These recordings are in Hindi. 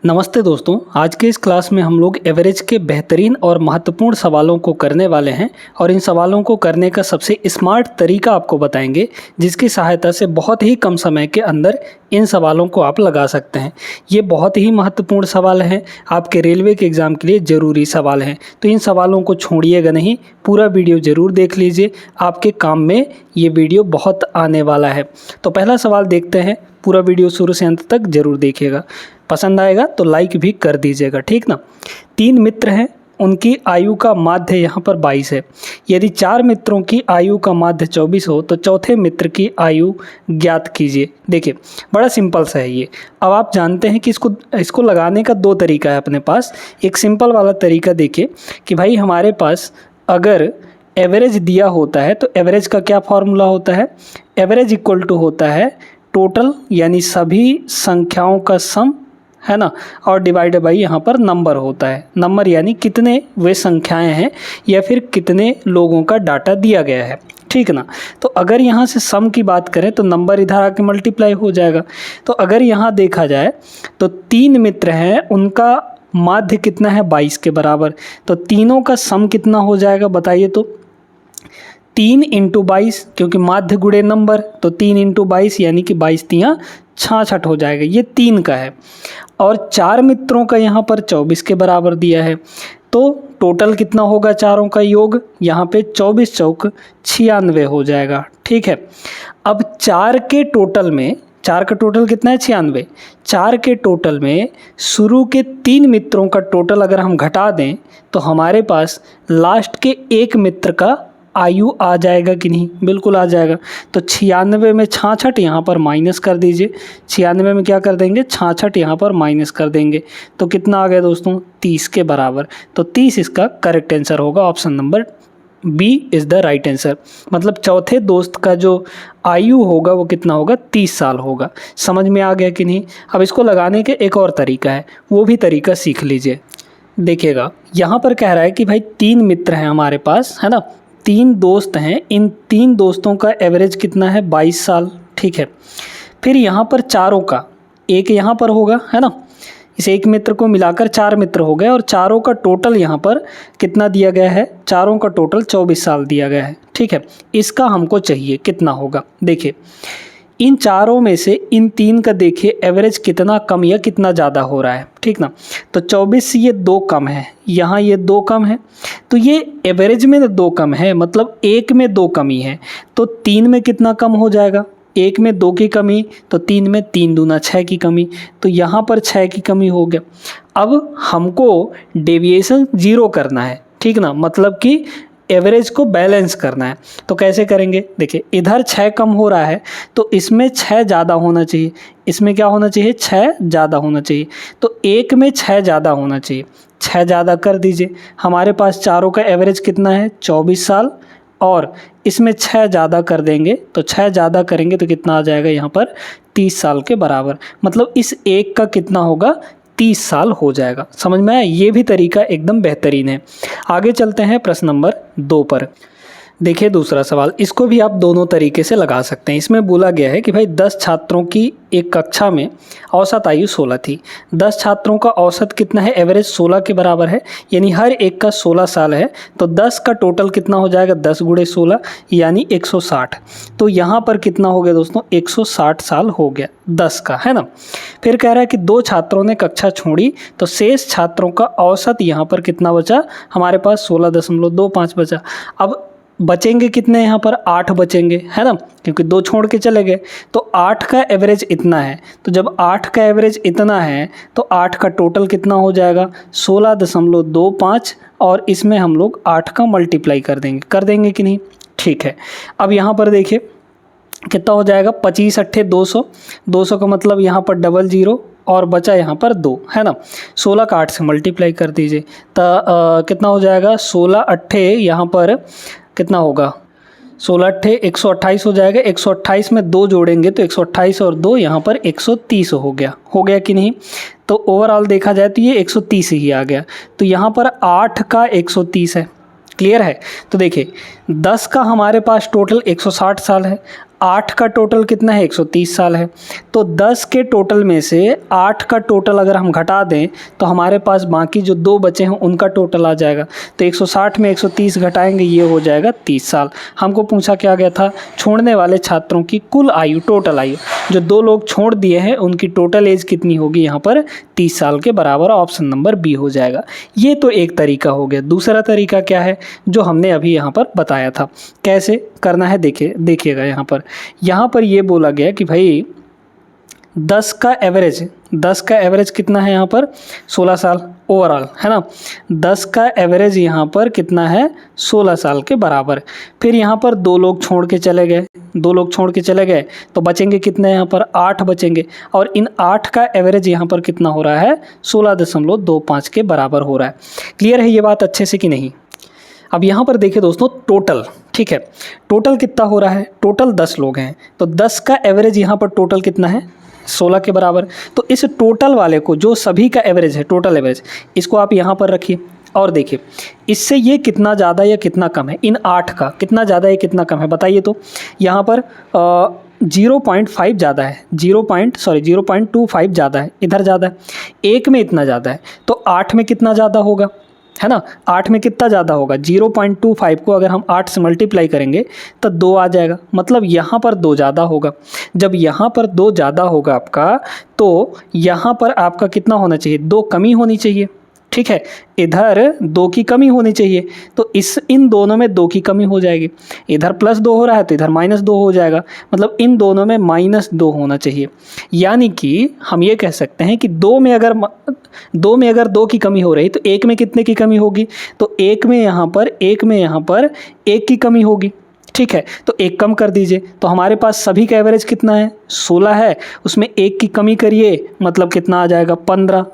नमस्ते दोस्तों, आज के इस क्लास में हम लोग एवरेज के बेहतरीन और महत्वपूर्ण सवालों को करने वाले हैं और इन सवालों को करने का सबसे स्मार्ट तरीका आपको बताएंगे, जिसकी सहायता से बहुत ही कम समय के अंदर इन सवालों को आप लगा सकते हैं। ये बहुत ही महत्वपूर्ण सवाल हैं, आपके रेलवे के एग्ज़ाम के लिए ज़रूरी सवाल हैं, तो इन सवालों को छोड़िएगा नहीं, पूरा वीडियो ज़रूर देख लीजिए, आपके काम में ये वीडियो बहुत आने वाला है। तो पहला सवाल देखते हैं, पूरा वीडियो शुरू से अंत तक ज़रूर देखिएगा। पसंद आएगा तो लाइक भी कर दीजिएगा, ठीक ना। 3 मित्र हैं, उनकी आयु का माध्य यहाँ पर 22 है। यदि 4 मित्रों की आयु का माध्य 24 हो तो चौथे मित्र की आयु ज्ञात कीजिए। देखिए बड़ा सिंपल सा है ये। अब आप जानते हैं कि इसको लगाने का 2 तरीका है अपने पास। एक सिंपल वाला तरीका देखिए कि भाई हमारे पास अगर एवरेज दिया होता है तो एवरेज का क्या फॉर्मूला होता है। एवरेज इक्वल टू होता है टोटल यानी सभी संख्याओं का सम, है ना, और डिवाइडेड बाई यहाँ पर नंबर होता है। नंबर यानी कितने वे संख्याएं हैं या फिर कितने लोगों का डाटा दिया गया है, ठीक ना। तो अगर यहाँ से सम की बात करें तो नंबर इधर आके मल्टीप्लाई हो जाएगा। तो अगर यहाँ देखा जाए तो 3 मित्र हैं, उनका माध्य कितना है 22 के बराबर। तो तीनों का सम कितना हो जाएगा बताइए। तो 3 × 22, क्योंकि माध्य गुणे नंबर, तो 3 × 22 यानी कि 22 तियाँ 66 हो जाएगा। ये 3 का है और 4 मित्रों का यहाँ पर 24 के बराबर दिया है। तो टोटल कितना होगा चारों का योग, यहाँ पे 24 चौक 96 हो जाएगा, ठीक है। अब 4 के टोटल में, 4 का टोटल कितना है 96। 4 के टोटल में शुरू के 3 मित्रों का टोटल अगर हम घटा दें तो हमारे पास लास्ट के 1 मित्र का आयु आ जाएगा कि नहीं, बिल्कुल आ जाएगा। तो 96 में 66 यहाँ पर माइनस कर दीजिए। 96 में क्या कर देंगे 66 यहाँ पर माइनस कर देंगे तो कितना आ गया दोस्तों 30 के बराबर। तो 30 इसका करेक्ट आंसर होगा। Option number B is the right answer. मतलब चौथे दोस्त का जो आयु होगा वो कितना होगा 30 साल होगा। समझ में आ गया कि नहीं। अब इसको लगाने के एक और तरीका है, वो भी तरीका सीख लीजिए। देखिएगा यहाँ पर कह रहा है कि भाई 3 मित्र हैं हमारे पास, है ना, 3 दोस्त हैं। इन 3 दोस्तों का एवरेज कितना है 22 साल, ठीक है। फिर यहाँ पर चारों का, एक यहाँ पर होगा, है ना, इस एक मित्र को मिलाकर 4 मित्र हो गए और चारों का टोटल यहाँ पर कितना दिया गया है, चारों का टोटल 24 साल दिया गया है, ठीक है। इसका हमको चाहिए कितना होगा। देखिए इन चारों में से इन 3 का देखिए एवरेज कितना कम या कितना ज़्यादा हो रहा है, ठीक ना। तो 24 से ये 2 कम है, यहाँ ये 2 कम है, तो ये एवरेज में 2 कम है, मतलब 1 में 2 कमी है। तो 3 में कितना कम हो जाएगा, 1 में 2 की कमी, तो 3 में 3 दूना 6 की कमी, तो यहाँ पर 6 की कमी हो गया। अब हमको डेविएशन 0 करना है, ठीक ना, मतलब कि एवरेज को बैलेंस करना है। तो कैसे करेंगे, देखिए इधर 6 कम हो रहा है तो इसमें 6 ज़्यादा होना चाहिए, इसमें क्या होना चाहिए 6 ज़्यादा होना चाहिए। तो 1 में 6 ज़्यादा होना चाहिए, 6 ज़्यादा कर दीजिए। हमारे पास चारों का एवरेज कितना है 24 साल और इसमें 6 ज़्यादा कर देंगे तो 6 ज़्यादा करेंगे तो कितना आ जाएगा यहाँ पर 30 साल के बराबर। मतलब इस एक का कितना होगा 30 साल हो जाएगा। समझ में आया, ये भी तरीका एकदम बेहतरीन है। आगे चलते हैं प्रश्न नंबर 2 पर। देखिए दूसरा सवाल, इसको भी आप दोनों तरीके से लगा सकते हैं। इसमें बोला गया है कि भाई 10 छात्रों की एक कक्षा में औसत आयु 16 थी। 10 छात्रों का औसत कितना है, एवरेज 16 के बराबर है, यानी हर एक का 16 साल है। तो 10 का टोटल कितना हो जाएगा 10 × 16 यानी 160। तो यहाँ पर कितना हो गया दोस्तों 160 साल हो गया 10 का, है ना। फिर कह रहा है कि 2 छात्रों ने कक्षा छोड़ी तो शेष छात्रों का औसत यहाँ पर कितना बचा, हमारे पास 16.25 बचा। अब बचेंगे कितने, यहाँ पर 8 बचेंगे, है ना, क्योंकि 2 छोड़ के चले गए। तो 8 का एवरेज इतना है, तो जब 8 का एवरेज इतना है तो 8 का टोटल कितना हो जाएगा 16.25 और इसमें हम लोग 8 का मल्टीप्लाई कर देंगे कि नहीं, ठीक है। अब यहाँ पर देखिए कितना हो जाएगा 25 × 8 = 200। 200 का मतलब यहाँ पर 00 और बचा यहाँ पर 2, है ना। 16 का 8 से मल्टीप्लाई कर दीजिए तो कितना हो जाएगा 16 × 8 यहाँ पर कितना होगा 16 × 8 128 हो जाएगा। 128 में 2 जोड़ेंगे तो 128 और 2 यहाँ पर 130 हो गया कि नहीं। तो ओवरऑल देखा जाए तो ये 130 ही आ गया। तो यहाँ पर 8 का 130 है, क्लियर है। तो देखिए 10 का हमारे पास टोटल 160 साल है, 8 का टोटल कितना है, 130 साल है। तो 10 के टोटल में से 8 का टोटल अगर हम घटा दें तो हमारे पास बाकी जो 2 बचे हैं उनका टोटल आ जाएगा। तो 160 में 130 घटाएंगे, ये हो जाएगा 30 साल। हमको पूछा क्या गया था, छोड़ने वाले छात्रों की कुल आयु, टोटल आयु। जो 2 लोग छोड़ दिए हैं उनकी टोटल एज कितनी होगी, यहाँ पर 30 साल के बराबर। ऑप्शन नंबर बी हो जाएगा। ये तो एक तरीका हो गया। दूसरा तरीका क्या है, जो हमने अभी यहाँ पर बताया था, कैसे करना है देखिएगा। यहाँ पर ये बोला गया कि भाई 10 का एवरेज कितना है यहाँ पर, 16 साल ओवरऑल, है ना। 10 का एवरेज यहाँ पर कितना है, 16 साल के बराबर। फिर यहाँ पर 2 लोग छोड़ के चले गए, तो बचेंगे कितने, यहाँ पर 8 बचेंगे। और इन 8 का एवरेज यहाँ पर कितना हो रहा है, 16.25 के बराबर हो रहा है। क्लियर है ये बात अच्छे से कि नहीं। अब यहाँ पर देखिए दोस्तों, टोटल, ठीक है, टोटल कितना हो रहा है, टोटल 10 लोग हैं, तो 10 का एवरेज यहाँ पर टोटल कितना है, 16 के बराबर। तो इस टोटल वाले को, जो सभी का एवरेज है, टोटल एवरेज, इसको आप यहाँ पर रखिए और देखिए इससे ये कितना ज़्यादा या कितना कम है, इन 8 का कितना ज़्यादा या कितना कम है बताइए। तो यहाँ पर 0.5 ज़्यादा है, 0.25 ज़्यादा है, इधर ज़्यादा है, 1 में इतना ज़्यादा है, तो 8 में कितना ज़्यादा होगा, है ना। 8 में कितना ज़्यादा होगा, 0.25 को अगर हम 8 से मल्टीप्लाई करेंगे तो 2 आ जाएगा, मतलब यहाँ पर 2 ज़्यादा होगा। जब यहाँ पर 2 ज़्यादा होगा आपका, तो यहाँ पर आपका कितना होना चाहिए, 2 कमी होनी चाहिए, ठीक है। इधर 2 की कमी होनी चाहिए, तो इन दोनों में 2 की कमी हो जाएगी। इधर +2 हो रहा है तो इधर -2 हो जाएगा, मतलब इन दोनों में -2 होना चाहिए। यानी कि हम ये कह सकते हैं कि 2 में अगर 2 की कमी हो रही तो 1 में कितने की कमी होगी, तो 1 में यहाँ पर 1 की कमी होगी, ठीक है। तो 1 कम कर दीजिए, तो हमारे पास सभी का एवरेज कितना है, 16 है, उसमें 1 की कमी करिए, मतलब कितना आ जाएगा, 15।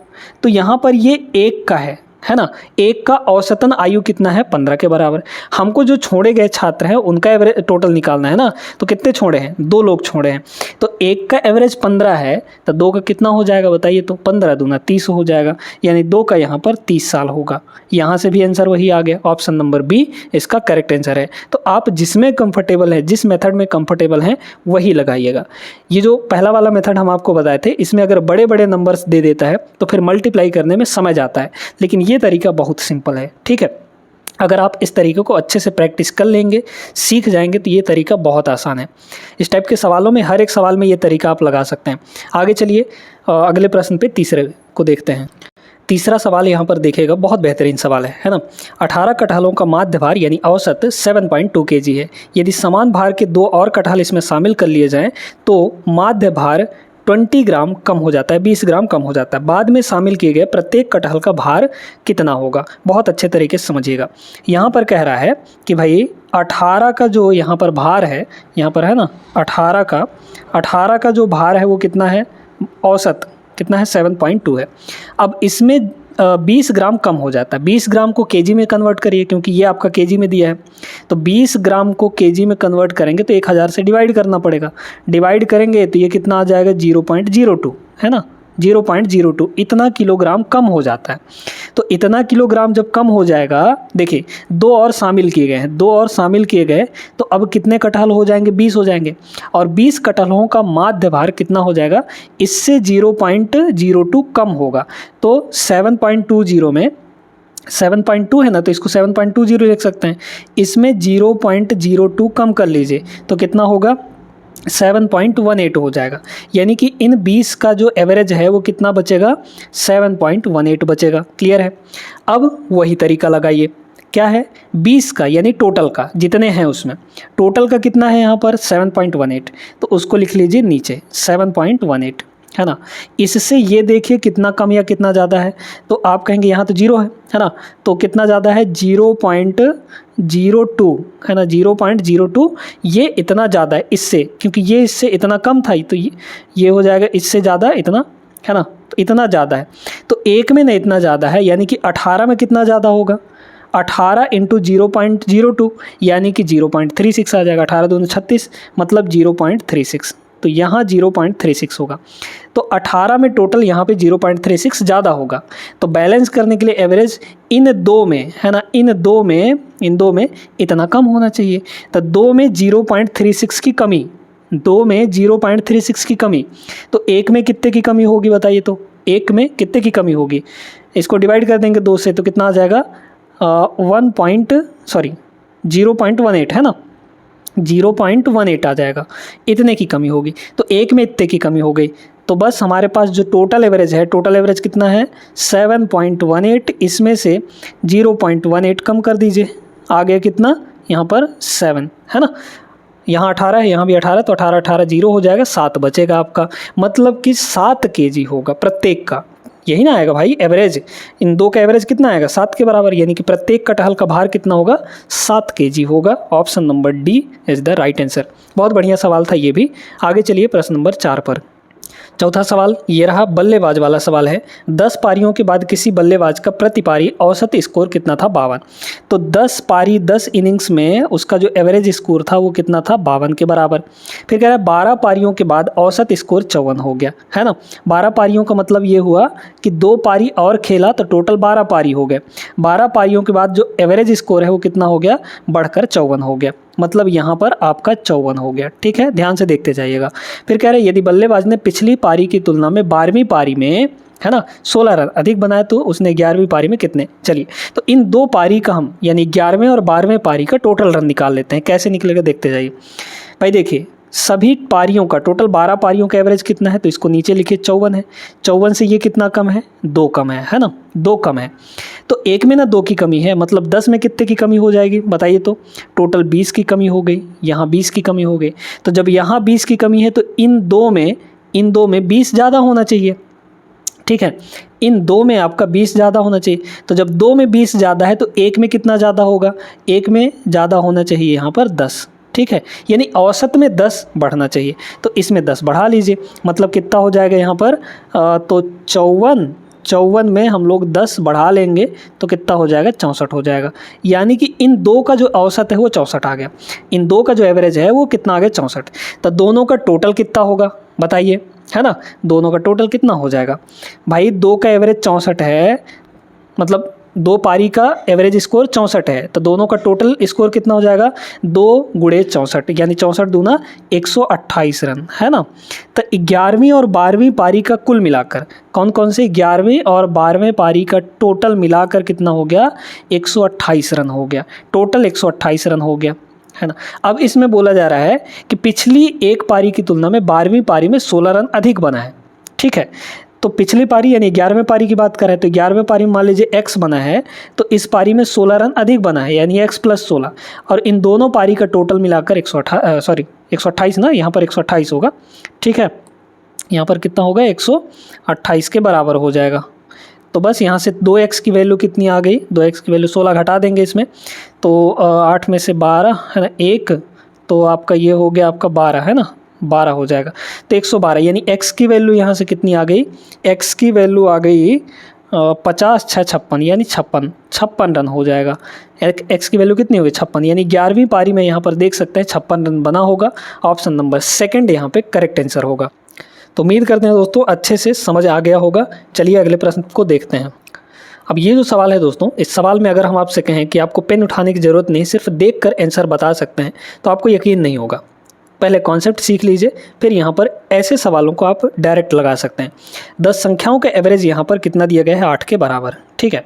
तो यहाँ पर ये 1 का है ना, 1 का औसतन आयु कितना है, 15 के बराबर। हमको जो छोड़े गए छात्र हैं उनका एवरेज टोटल निकालना है ना, तो कितने छोड़े हैं, 2 लोग छोड़े हैं, तो 1 का एवरेज 15 है, तो 2 का कितना हो जाएगा बताइए। तो 15 दूना 30 हो जाएगा, यानी 2 का यहाँ पर 30 साल होगा। यहाँ से भी आंसर वही आ गया, ऑप्शन नंबर बी इसका करेक्ट आंसर है। तो आप जिसमें कंफर्टेबल है, जिस मेथड में कंफर्टेबल हैं वही लगाइएगा। ये जो पहला वाला मेथड हम आपको बताए थे, इसमें अगर बड़े बड़े नंबर्स दे देता है तो फिर मल्टीप्लाई करने में समझ आता है, लेकिन ये तरीका बहुत सिंपल है, ठीक है। अगर आप इस तरीके को अच्छे से प्रैक्टिस कर लेंगे, सीख जाएंगे, तो ये तरीका बहुत आसान है। इस टाइप के सवालों में हर एक सवाल में ये तरीका आप लगा सकते हैं। आगे चलिए अगले प्रश्न पे, तीसरे को देखते हैं। तीसरा सवाल यहाँ पर देखिएगा, बहुत बेहतरीन सवाल है ना। 18 कटहलों का माध्य भार यानी औसत 7.2 kg है। यदि समान भार के 2 और कटहल इसमें शामिल कर लिए जाएं तो माध्य भार 20 ग्राम कम हो जाता है, 20 ग्राम कम हो जाता है। बाद में शामिल किए गए प्रत्येक कटहल का भार कितना होगा, बहुत अच्छे तरीके से समझिएगा। यहाँ पर कह रहा है कि भाई 18 का जो यहाँ पर भार है, यहाँ पर है ना, 18 का जो भार है वो कितना है, औसत कितना है, 7.2 है। अब इसमें 20 ग्राम कम हो जाता है। 20 ग्राम को केजी में कन्वर्ट करिए, क्योंकि ये आपका केजी में दिया है, तो 20 ग्राम को केजी में कन्वर्ट करेंगे तो 1000 से डिवाइड करना पड़ेगा। डिवाइड करेंगे तो ये कितना आ जाएगा, 0.02, है ना, 0.02, इतना किलोग्राम कम हो जाता है। तो इतना किलोग्राम जब कम हो जाएगा, देखिए 2 और शामिल किए गए हैं, 2 और शामिल किए गए, तो अब कितने कटहल हो जाएंगे, 20 हो जाएंगे। और 20 कटहलों का माध्य भार कितना हो जाएगा, इससे 0.02 कम होगा। तो 7.20 में 7.2 है ना, तो इसको 7.20 लिख सकते हैं। इसमें 0.02 कम कर लीजिए तो कितना होगा, 7.18 हो जाएगा। यानी कि इन 20 का जो एवरेज है वो कितना बचेगा, 7.18 बचेगा। क्लियर है। अब वही तरीका लगाइए, क्या है, 20 का यानी टोटल का, जितने हैं उसमें टोटल का कितना है यहाँ पर 7.18, तो उसको लिख लीजिए नीचे 7.18, है ना। इससे ये देखिए कितना कम या कितना ज़्यादा है, तो आप कहेंगे यहाँ तो 0 है ना, तो कितना ज़्यादा है, 0.02, है ना, 0.02, ये इतना ज़्यादा है इससे, क्योंकि ये इससे इतना कम था, तो ये हो जाएगा इससे ज़्यादा इतना, है ना, तो इतना ज़्यादा है। तो 1 में नहीं इतना ज़्यादा है, यानी कि 18 में कितना ज़्यादा होगा, 18 × 0.02 यानी कि 0.36 आ जाएगा। 18 दूनी 36, मतलब 0.36, तो यहाँ 0.36 होगा। तो 18 में टोटल यहाँ पे 0.36 ज़्यादा होगा। तो बैलेंस करने के लिए एवरेज इन 2 में, है ना, इन दो में इतना कम होना चाहिए। तो 2 में 0.36 की कमी, 2 में 0.36 की कमी, तो 1 में कितने की कमी होगी बताइए? तो 1 में कितने की कमी होगी? इसको डिवाइड कर देंगे 2 से तो कितना आ जाएगा? 0.18 है ना, 0.18 आ जाएगा, इतने की कमी होगी। तो 1 में इतने की कमी हो गई, तो बस हमारे पास जो टोटल एवरेज है, टोटल एवरेज कितना है? 7.18। इसमें से 0.18 कम कर दीजिए, आ गया कितना? यहाँ पर 7 है ना, यहाँ 18 है, यहाँ भी 18, तो 18 18 0 हो जाएगा, 7 बचेगा आपका। मतलब कि 7 kg होगा प्रत्येक का, यही ना आएगा भाई एवरेज। इन दो का एवरेज कितना आएगा? 7 के बराबर, यानी कि प्रत्येक कटहल का भार कितना होगा? 7 kg होगा। Option number D is the right answer. बहुत बढ़िया सवाल था ये भी। आगे चलिए प्रश्न नंबर 4 पर। चौथा सवाल ये रहा, बल्लेबाज वाला सवाल है। 10 पारियों के बाद किसी बल्लेबाज का प्रति पारी औसत स्कोर कितना था? 52। तो 10 पारी 10 इनिंग्स में उसका जो एवरेज स्कोर था वो कितना था? 52 के बराबर। फिर कह रहा है 12 पारियों के बाद औसत स्कोर 54 हो गया, है ना। 12 पारियों का मतलब ये हुआ कि 2 पारी और खेला तो टोटल 12 पारी हो गए। 12 पारियों के बाद जो एवरेज स्कोर है वो कितना हो गया? बढ़कर 54 हो गया। मतलब यहाँ पर आपका 54 हो गया। ठीक है, ध्यान से देखते जाइएगा। फिर कह रहे हैं यदि बल्लेबाज ने पिछली पारी की तुलना में 12वीं पारी में, है ना, 16 रन अधिक बनाए तो उसने 11वीं पारी में कितने? चलिए, तो इन 2 पारी का हम यानी 11वें और 12वें पारी का टोटल रन निकाल लेते हैं। कैसे निकलेगा देखते जाइए भाई। देखिए, सभी पारियों का टोटल 12 पारियों का एवरेज कितना है? तो इसको नीचे लिखिए, 54 है। 54 से ये कितना कम है? 2 कम है ना, 2 कम है। तो 1 में ना 2 की कमी है, मतलब 10 में कितने की कमी हो जाएगी बताइए? तो टोटल 20 की कमी हो गई, यहाँ 20 की कमी हो गई। तो जब यहाँ 20 की कमी है तो इन दो में 20 ज़्यादा होना चाहिए। ठीक है, इन 2 में आपका 20 ज़्यादा होना चाहिए। तो जब 2 में 20 ज़्यादा है तो 1 में कितना ज़्यादा होगा? 1 में ज़्यादा होना चाहिए यहाँ पर 10। ठीक है, यानी औसत में 10 बढ़ना चाहिए, तो इसमें 10 बढ़ा लीजिए। मतलब कितना हो जाएगा यहाँ पर? तो 54 में हम लोग 10 बढ़ा लेंगे तो कितना हो जाएगा? 64 हो जाएगा। यानी कि इन 2 का जो औसत है वो 64 आ गया, इन 2 का जो एवरेज है वो कितना आ गया? 64। तो दोनों का टोटल कितना होगा बताइए, है ना। दोनों का टोटल कितना हो जाएगा भाई? 2 का एवरेज 64 है, मतलब 2 पारी का एवरेज स्कोर 64 है, तो दोनों का टोटल स्कोर कितना हो जाएगा? 2 × 64, यानी 64 दूना 128 रन, है ना। तो 11वीं और 12वीं पारी का कुल मिलाकर, कौन कौन से 11वीं और 12वें पारी का टोटल मिलाकर कितना हो गया? 128 रन हो गया। टोटल 128 रन हो गया, है ना। अब इसमें बोला जा रहा है कि पिछली एक पारी की तुलना में 12वीं पारी में 16 रन अधिक बना है। ठीक है, तो पिछली पारी यानी 11वें पारी की बात करें तो 11वें पारी में मान लीजिए x बना है, तो इस पारी में 16 रन अधिक बना है, यानी x + 16, और इन दोनों पारी का टोटल मिलाकर 128 ना, यहाँ पर 128 होगा। ठीक है, यहाँ पर कितना होगा? 128 के बराबर हो जाएगा। तो बस यहाँ से 2x की वैल्यू कितनी आ गई? 2x की वैल्यू 16 घटा देंगे इसमें, तो 8 में से 12 है ना, 1, तो आपका ये हो गया आपका 12, है ना, 12 हो जाएगा। तो 112, यानी x की वैल्यू यहाँ से कितनी आ गई? x की वैल्यू आ गई 50 × 6 = 56, यानी 56 रन हो जाएगा। x की वैल्यू कितनी होगी? 56, यानी 11वीं पारी में यहाँ पर देख सकते हैं 56 रन बना होगा। ऑप्शन नंबर सेकंड यहाँ पे करेक्ट आंसर होगा। तो उम्मीद करते हैं दोस्तों अच्छे से समझ आ गया होगा। चलिए अगले प्रश्न को देखते हैं। अब ये जो सवाल है दोस्तों, इस सवाल में अगर हम आपसे कहें कि आपको पेन उठाने की ज़रूरत नहीं, सिर्फ देखकर आंसर बता सकते हैं, तो आपको यकीन नहीं होगा। पहले कॉन्सेप्ट सीख लीजिए, फिर यहाँ पर ऐसे सवालों को आप डायरेक्ट लगा सकते हैं। 10 संख्याओं का एवरेज यहाँ पर कितना दिया गया है? 8 के बराबर। ठीक है,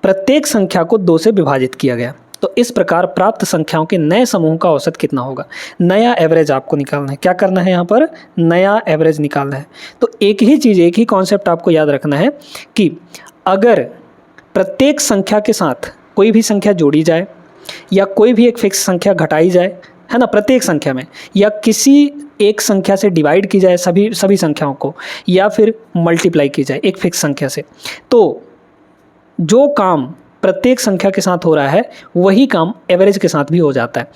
प्रत्येक संख्या को 2 से विभाजित किया गया, तो इस प्रकार प्राप्त संख्याओं के नए समूह का औसत कितना होगा? नया एवरेज आपको निकालना है। क्या करना है यहाँ पर? नया एवरेज निकालना है। तो एक ही चीज़, एक ही कॉन्सेप्ट आपको याद रखना है कि अगर प्रत्येक संख्या के साथ कोई भी संख्या जोड़ी जाए या कोई भी एक फिक्स संख्या घटाई जाए, है ना, प्रत्येक संख्या में, या किसी एक संख्या से डिवाइड की जाए सभी संख्याओं को, या फिर मल्टीप्लाई की जाए एक फिक्स संख्या से, तो जो काम प्रत्येक संख्या के साथ हो रहा है वही काम एवरेज के साथ भी हो जाता है।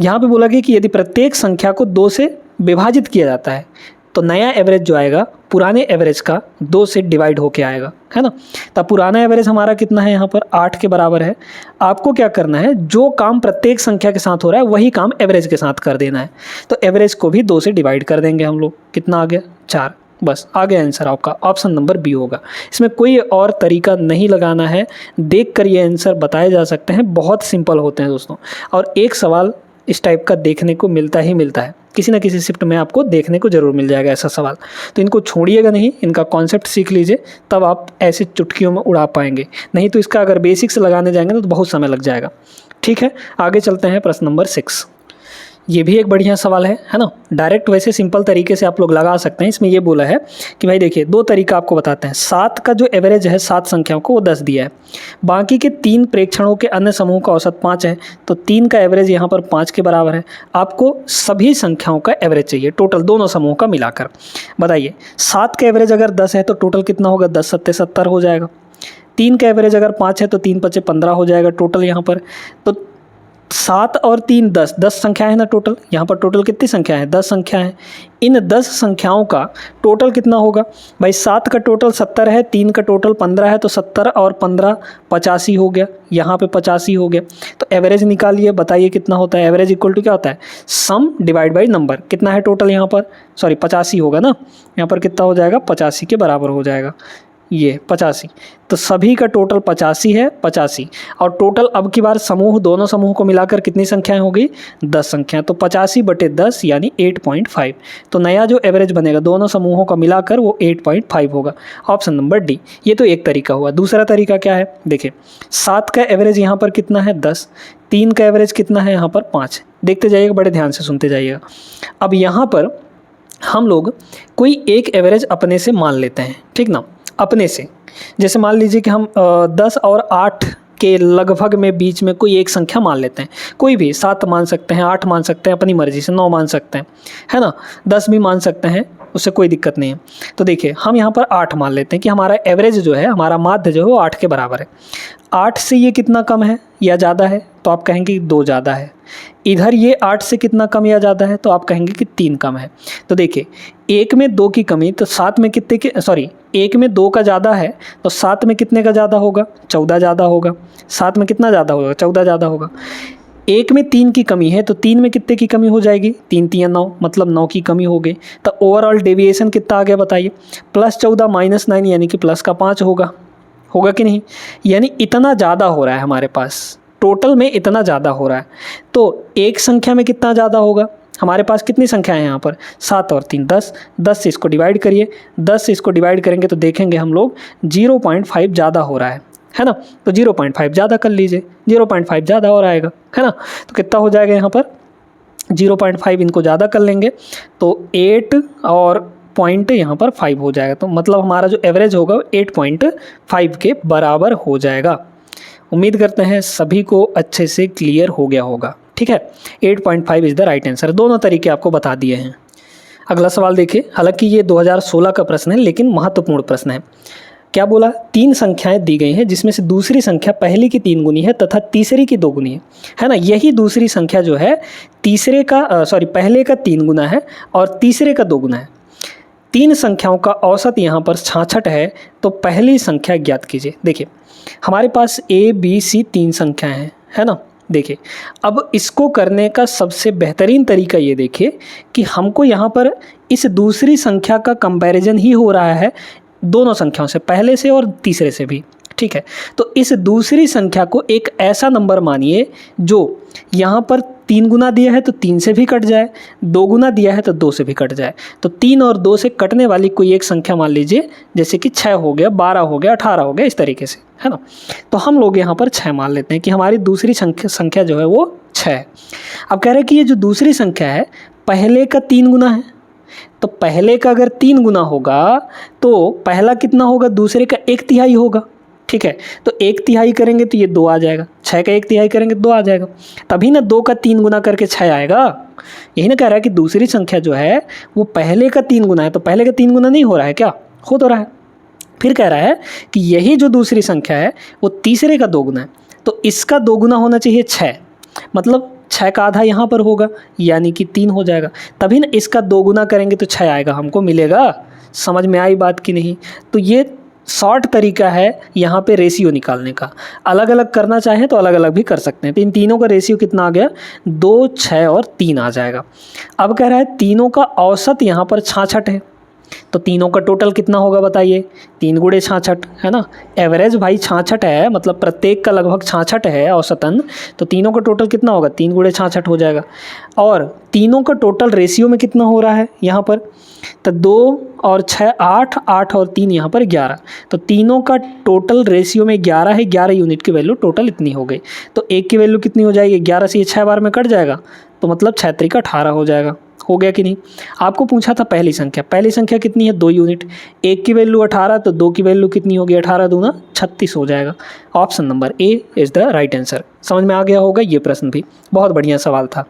यहाँ पे बोला गया कि यदि प्रत्येक संख्या को 2 से विभाजित किया जाता है तो नया एवरेज जो आएगा पुराने एवरेज का 2 से डिवाइड होके आएगा, है ना। तो पुराना एवरेज हमारा कितना है? यहाँ पर 8 के बराबर है। आपको क्या करना है? जो काम प्रत्येक संख्या के साथ हो रहा है वही काम एवरेज के साथ कर देना है। तो एवरेज को भी 2 से डिवाइड कर देंगे हम लोग। कितना आ गया? 4। बस आ गया आंसर आपका। ऑप्शन नंबर बी होगा। इसमें कोई और तरीका नहीं लगाना है, देख कर ये आंसर बताए जा सकते हैं। बहुत सिंपल होते हैं दोस्तों, और एक सवाल इस टाइप का देखने को मिलता ही मिलता है। किसी ना किसी शिफ्ट में आपको देखने को ज़रूर मिल जाएगा ऐसा सवाल। तो इनको छोड़िएगा नहीं, इनका कॉन्सेप्ट सीख लीजिए, तब आप ऐसे चुटकियों में उड़ा पाएंगे। नहीं तो इसका अगर बेसिक्स लगाने जाएंगे ना तो बहुत समय लग जाएगा। ठीक है, आगे चलते हैं प्रश्न नंबर 6। ये भी एक बढ़िया सवाल है ना। डायरेक्ट वैसे सिंपल तरीके से आप लोग लगा सकते हैं। इसमें ये बोला है कि भाई देखिए, 2 तरीका आपको बताते हैं। 7 का जो एवरेज है 7 संख्याओं को वो 10 दिया है, बाकी के 3 प्रेक्षणों के अन्य समूह का औसत 5 है, तो 3 का एवरेज यहाँ पर 5 के बराबर है। आपको सभी संख्याओं का एवरेज चाहिए, टोटल दोनों समूहों का मिलाकर। बताइए, 7 का एवरेज अगर 10 है तो टोटल कितना होगा? 10 सत्ते 70 हो जाएगा। 3 का एवरेज अगर 5 है तो 3 पचे 15 हो जाएगा टोटल यहाँ पर। तो 7 और 3 10, 10 संख्या है ना टोटल। यहाँ पर टोटल कितनी संख्या है? 10 संख्या है। इन 10 संख्याओं का टोटल कितना होगा भाई? 7 का टोटल 70 है, 3 का टोटल 15 है, तो 70 और 15 85 हो गया, यहाँ पे 85 हो गया। तो एवरेज निकालिए, बताइए कितना होता है। एवरेज इक्वल टू क्या होता है? सम डिवाइड बाई नंबर। कितना है टोटल यहाँ पर? सॉरी 85 होगा ना, यहाँ पर कितना हो जाएगा? 85 के बराबर हो जाएगा, ये 85। तो सभी का टोटल 85 है, 85। और टोटल अब की बार समूह, दोनों समूह को मिलाकर कितनी संख्याएं हो गई? 10 संख्याएं। तो 85 बटे 10 यानी 8.5। तो नया जो एवरेज बनेगा दोनों समूहों का मिलाकर वो 8.5 होगा। Option number D. ये तो एक तरीका हुआ। दूसरा तरीका क्या है? देखिए, 7 का एवरेज यहाँ पर कितना है? 10। 3 का एवरेज कितना है? यहाँ पर 5। देखते जाइएगा, बड़े ध्यान से सुनते जाइएगा। अब यहाँ पर हम लोग कोई एक एवरेज अपने से मान लेते हैं, ठीक ना, अपने से। जैसे मान लीजिए कि हम 10 और 8 के लगभग में बीच में कोई एक संख्या मान लेते हैं, कोई भी। 7 मान सकते हैं, 8 मान सकते हैं, अपनी मर्जी से 9 मान सकते हैं, है ना। 10 भी मान सकते हैं, उससे कोई दिक्कत नहीं है। तो देखिए, हम यहाँ पर 8 मान लेते हैं कि हमारा एवरेज जो है, हमारा माध्य जो है वो 8 के बराबर है। 8 से ये कितना कम है या ज़्यादा है? तो आप कहेंगे 2 ज़्यादा है। इधर ये 8 से कितना कम या ज़्यादा है? तो आप कहेंगे कि 3 कम है। तो देखिए, 1 में 2 की कमी, तो 7 में कितने के, सॉरी 1 में 2 का ज़्यादा है, तो 7 में कितने का ज़्यादा होगा? 14 ज़्यादा होगा। 7 में कितना ज़्यादा होगा? 14 ज़्यादा होगा। 1 में 3 की कमी है, तो 3 में कितने की कमी हो जाएगी? 3 3 9, मतलब 9 की कमी हो गई। तो ओवरऑल डेविएशन कितना आ गया बताइए? +14 -9 यानी कि प्लस का 5 होगा कि नहीं? यानी इतना ज़्यादा हो रहा है हमारे पास, टोटल में इतना ज़्यादा हो रहा है। तो एक संख्या में कितना ज़्यादा होगा? हमारे पास कितनी संख्या है यहाँ पर? 7 और 3 10। 10 से इसको डिवाइड करिए, 10 से इसको डिवाइड करेंगे तो देखेंगे हम लोग 0.5 ज़्यादा हो रहा है ना। तो 0.5 ज़्यादा कर लीजिए, 0.5 ज़्यादा और आएगा, है ना। तो कितना हो जाएगा यहाँ पर? 0.5 इनको ज़्यादा कर लेंगे तो 8 और पॉइंट यहाँ पर 5 हो जाएगा। तो मतलब हमारा जो एवरेज होगा 8.5 के बराबर हो जाएगा। उम्मीद करते हैं सभी को अच्छे से क्लियर हो गया होगा। ठीक है, 8.5 इज़ द राइट आंसर। दोनों तरीके आपको बता दिए हैं। अगला सवाल देखिए, हालांकि ये 2016 का प्रश्न है लेकिन महत्वपूर्ण प्रश्न है। क्या बोला? 3 संख्याएं दी गई हैं जिसमें से दूसरी संख्या पहली की 3 गुनी है तथा तीसरी की 2 गुनी है ना। यही दूसरी संख्या जो है पहले का 3 गुना है और तीसरे का 2 गुना है। 3 संख्याओं का औसत यहाँ पर 66 है, तो पहली संख्या ज्ञात कीजिए। देखिए, हमारे पास A, B, C 3 संख्याएं हैं, है ना। देखिए, अब इसको करने का सबसे बेहतरीन तरीका ये देखिए कि हमको यहाँ पर इस दूसरी संख्या का कंपैरिजन ही हो रहा है दोनों संख्याओं से, पहले से और तीसरे से भी। ठीक है, तो इस दूसरी संख्या को एक ऐसा नंबर मानिए जो यहाँ पर 3 गुना दिया है तो 3 से भी कट जाए, 2 गुना दिया है तो 2 से भी कट जाए। तो 3 और 2 से कटने वाली कोई एक संख्या मान लीजिए, जैसे कि 6 हो गया, 12 हो गया, 18 हो गया, इस तरीके से, है ना। तो हम लोग यहाँ पर 6 मान लेते हैं कि हमारी दूसरी संख्या जो है वो 6 है। अब कह रहे हैं कि ये जो दूसरी संख्या है पहले का 3 गुना है, तो पहले का अगर 3 गुना होगा तो पहला कितना होगा? दूसरे का 1/3 होगा। ठीक है, तो 1/3 करेंगे तो ये 2 आ जाएगा, 6 का 1/3 करेंगे तो 2 आ जाएगा, तभी ना 2 का 3 गुना करके 6 आएगा। यही ना कह रहा है कि दूसरी संख्या जो है वो पहले का 3 गुना है, तो पहले का 3 गुना नहीं हो रहा है क्या? हो तो रहा है। फिर कह रहा है कि यही जो दूसरी संख्या है वो तीसरे का 2 गुना है, तो इसका 2 गुना होना चाहिए 6, मतलब 6 का आधा यहाँ पर होगा यानी कि 3 हो जाएगा, तभी ना इसका 2 गुना करेंगे तो 6 आएगा, हमको मिलेगा। समझ में आई बात कि नहीं? तो ये शॉर्ट तरीका है यहाँ पे रेशियो निकालने का। अलग अलग करना चाहें तो अलग अलग भी कर सकते हैं। तो इन तीनों का रेशियो कितना आ गया? 2, 6 और 3 आ जाएगा। अब कह रहा है तीनों का औसत यहाँ पर 66 है, तो तीनों का टोटल कितना होगा बताइए, 3 गुणे 66 है ना। एवरेज भाई 66 है, मतलब प्रत्येक का लगभग 66 है औसतन, तो तीनों का टोटल कितना होगा, 3 गुणे 66 हो जाएगा। और तीनों का टोटल रेशियो में कितना हो रहा है यहाँ पर, तो 2 और 6 8, 8 और 3 यहाँ पर 11, तो तीनों का टोटल रेशियो में 11 है, 11 यूनिट की वैल्यू टोटल इतनी हो गई। तो एक की वैल्यू कितनी हो जाएगी, 11 से ये 6 बार में कट जाएगा, तो मतलब 6 त्रिक 18 हो जाएगा। हो गया कि नहीं। आपको पूछा था पहली संख्या कितनी है, 2 यूनिट, एक की वैल्यू 18, तो 2 की वैल्यू कितनी होगी, 18 दूना 36 हो जाएगा। Option number A is the right answer. समझ में आ गया होगा ये प्रश्न भी, बहुत बढ़िया सवाल था।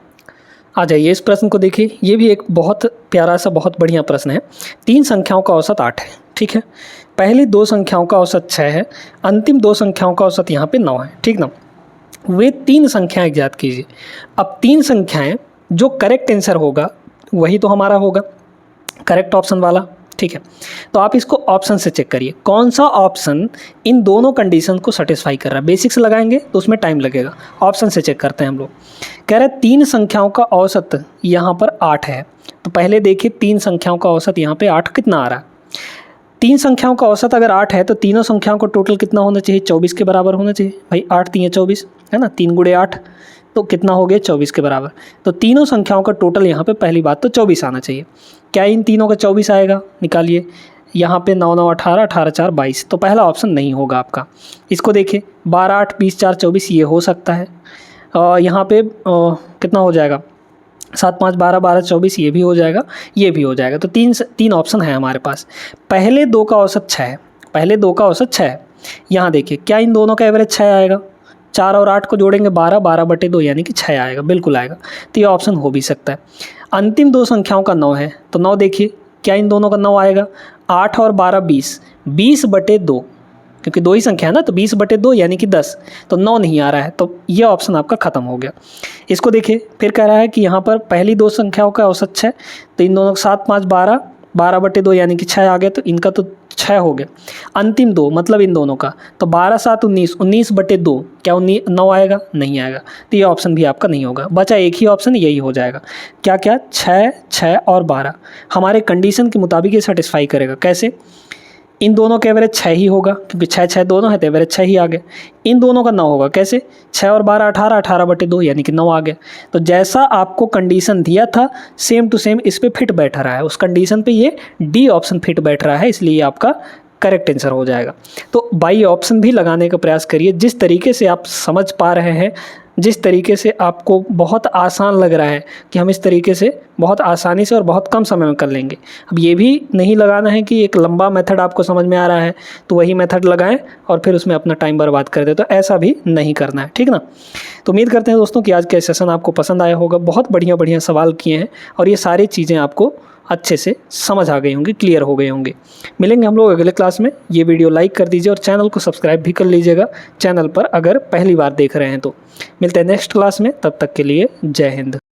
आ जाइए इस प्रश्न को देखिए, ये भी एक बहुत प्यारा सा बहुत बढ़िया प्रश्न है। 3 संख्याओं का औसत 8 है, ठीक है। पहली 2 संख्याओं का औसत 6 है, अंतिम 2 संख्याओं का औसत यहाँ पे 9 है, ठीक ना। वे 3 संख्याएं ज्ञात कीजिए। अब 3 संख्याएं, जो करेक्ट आंसर होगा वही तो हमारा होगा, करेक्ट ऑप्शन वाला, ठीक है। तो आप इसको ऑप्शन से चेक करिए कौन सा ऑप्शन इन दोनों कंडीशन को सेटिस्फाई कर रहा है। बेसिक्स लगाएंगे तो उसमें टाइम लगेगा, ऑप्शन से चेक करते हैं हम लोग। कह रहे हैं 3 संख्याओं का औसत यहाँ पर 8 है, तो पहले देखिए 3 संख्याओं का औसत यहाँ पे 8 कितना आ रहा है। 3 संख्याओं का औसत अगर 8 है तो तीनों संख्याओं का टोटल कितना होना चाहिए, 24 के बराबर होना चाहिए भाई। 8 3 24 है ना, 3 गुणे 8 तो कितना हो गया, 24 के बराबर। तो तीनों संख्याओं का टोटल यहाँ पे पहली बात तो 24 आना चाहिए। क्या इन तीनों का 24 आएगा, निकालिए। यहाँ पे 9 9 18, 18 4 22, तो पहला ऑप्शन नहीं होगा आपका। इसको देखिए 12 8 20 4 24, ये हो सकता है। यहाँ पे कितना हो जाएगा, 7 5 12 12 24, ये भी हो जाएगा, ये भी हो जाएगा। तो तीन ऑप्शन है हमारे पास। पहले 2 का औसत 6 है, पहले 2 का औसत 6 है। यहाँ देखिए क्या इन दोनों का एवरेज 6 आएगा, 4 और 8 को जोड़ेंगे 12, 12/2 यानी कि 6 आएगा, बिल्कुल आएगा। तो ये ऑप्शन हो भी सकता है। अंतिम 2 संख्याओं का 9 है, तो 9 देखिए क्या इन दोनों का 9 आएगा, 8 और 12 20, 20/2, क्योंकि 2 ही संख्या है ना, तो 20/2 यानी कि 10, तो 9 नहीं आ रहा है, तो ये ऑप्शन आपका ख़त्म हो गया। इसको देखिए फिर कह रहा है कि यहाँ पर पहली 2 संख्याओं का औसत 6, तो इन दोनों का 7 5 12, 12/2 यानी कि 6 आ गया, तो इनका तो 6 हो गया। अंतिम 2 मतलब इन दोनों का, तो 12 7 19, 19/2, क्या 9 आएगा, नहीं आएगा, तो ये ऑप्शन भी आपका नहीं होगा। बचा एक ही ऑप्शन, यही हो जाएगा। क्या क्या, 6 6 और 12 हमारे कंडीशन के मुताबिक ये सेटिस्फाई करेगा। कैसे, इन दोनों का एवरेज 6 ही होगा, क्योंकि 6 6 दोनों है तो एवरेज 6 ही आ गया। इन दोनों का 9 होगा, कैसे, 6 और 12 18, 18/2 यानी कि 9 आ गया। तो जैसा आपको कंडीशन दिया था सेम टू सेम इस पे फिट बैठ रहा है, उस कंडीशन पे ये डी ऑप्शन फिट बैठ रहा है, इसलिए आपका करेक्ट आंसर हो जाएगा। तो बाई ऑप्शन भी लगाने का प्रयास करिए। जिस तरीके से आप समझ पा रहे हैं, जिस तरीके से आपको बहुत आसान लग रहा है कि हम इस तरीके से बहुत आसानी से और बहुत कम समय में कर लेंगे। अब ये भी नहीं लगाना है कि एक लंबा मेथड आपको समझ में आ रहा है तो वही मेथड लगाएं और फिर उसमें अपना टाइम बर्बाद कर दे, तो ऐसा भी नहीं करना है, ठीक ना। तो उम्मीद करते हैं दोस्तों कि आज का सेशन आपको पसंद आया होगा। बहुत बढ़िया बढ़िया सवाल किए हैं और ये सारी चीज़ें आपको अच्छे से समझ आ गई होंगी, क्लियर हो गए होंगे। मिलेंगे हम लोग अगले क्लास में। ये वीडियो लाइक कर दीजिए और चैनल को सब्सक्राइब भी कर लीजिएगा, चैनल पर अगर पहली बार देख रहे हैं तो। मिलते हैं नेक्स्ट क्लास में, तब तक के लिए जय हिंद।